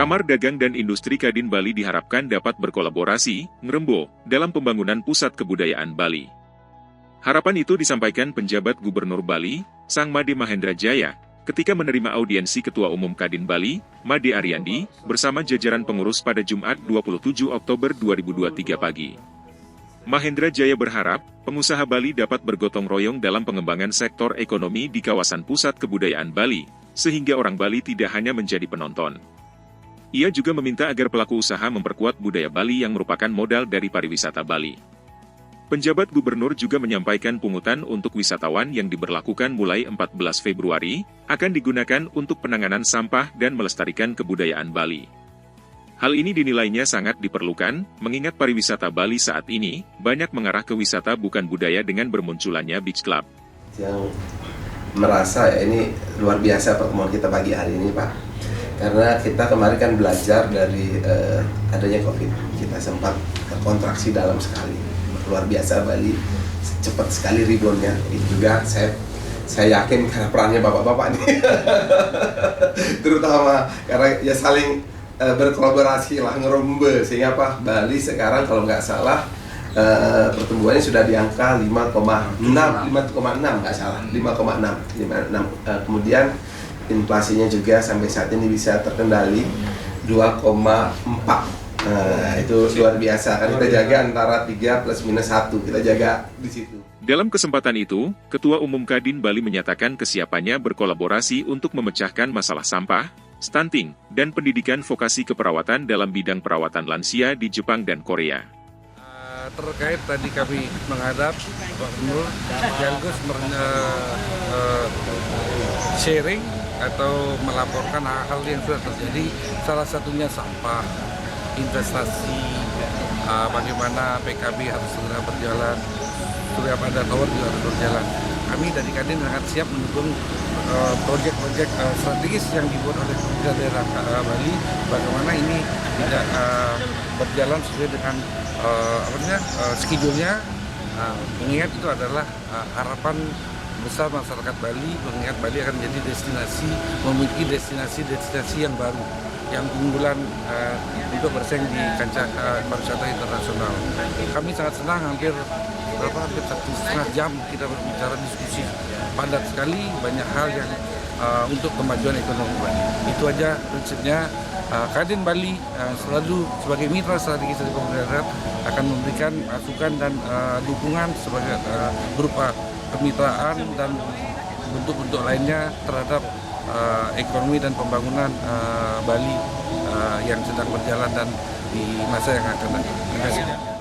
Kamar Dagang dan Industri Kadin Bali diharapkan dapat berkolaborasi, ngerembo, dalam pembangunan pusat kebudayaan Bali. Harapan itu disampaikan penjabat Gubernur Bali, Sang Made Mahendra Jaya, ketika menerima audiensi Ketua Umum Kadin Bali, Made Ariandi, bersama jajaran pengurus pada Jumat 27 Oktober 2023 pagi. Mahendra Jaya berharap, pengusaha Bali dapat bergotong royong dalam pengembangan sektor ekonomi di kawasan pusat kebudayaan Bali, sehingga orang Bali tidak hanya menjadi penonton. Ia juga meminta agar pelaku usaha memperkuat budaya Bali yang merupakan modal dari pariwisata Bali. Penjabat Gubernur juga menyampaikan pungutan untuk wisatawan yang diberlakukan mulai 14 Februari, akan digunakan untuk penanganan sampah dan melestarikan kebudayaan Bali. Hal ini dinilainya sangat diperlukan, mengingat pariwisata Bali saat ini, banyak mengarah ke wisata bukan budaya dengan bermunculannya beach club. Yang merasa ini luar biasa pertemuan kita pagi hari ini, Pak. Karena kita kemarin kan belajar dari adanya COVID, kita sempat kontraksi dalam sekali, luar biasa Bali, cepat sekali reboundnya. Itu juga saya yakin karena perannya bapak-bapak nih, terutama karena ya saling berkolaborasi lah, ngerombe, sehingga apa, Bali sekarang kalau nggak salah pertumbuhannya sudah di angka 5,6 nggak salah, 5,6. Kemudian inflasinya juga sampai saat ini bisa terkendali 2,4. Itu luar biasa, kan kita jaga antara 3 plus minus 1, kita jaga di situ. Dalam kesempatan itu, Ketua Umum Kadin Bali menyatakan kesiapannya berkolaborasi untuk memecahkan masalah sampah, stunting, dan pendidikan vokasi keperawatan dalam bidang perawatan lansia di Jepang dan Korea. Terkait tadi kami menghadap Pak Gubernur, sekaligus sharing atau melaporkan hal-hal yang sudah terjadi, salah satunya sampah, investasi, bagaimana PKB harus segera berjalan, Surya Pada Tower juga harus berjalan. Kami dari Kadin sangat siap mendukung proyek-proyek strategis yang dibuat oleh pemerintah daerah Bali, bagaimana ini tidak berjalan sesuai dengan schedule-nya. Mengingat itu adalah harapan besar masyarakat Bali, mengingat Bali akan menjadi destinasi, memiliki destinasi yang baru, yang unggulan untuk bersaing di kancah pariwisata internasional. Kami sangat senang, hampir 1,5 jam kita berbicara, diskusi padat sekali, banyak hal yang untuk kemajuan ekonomi Bali. Itu aja prinsipnya. Kadin Bali selalu sebagai mitra strategis dari pemerintah akan memberikan masukan dan dukungan sebagai berupa kemitraan dan bentuk-bentuk lainnya terhadap ekonomi dan pembangunan Bali yang sedang berjalan dan di masa yang akan datang. Terima kasih.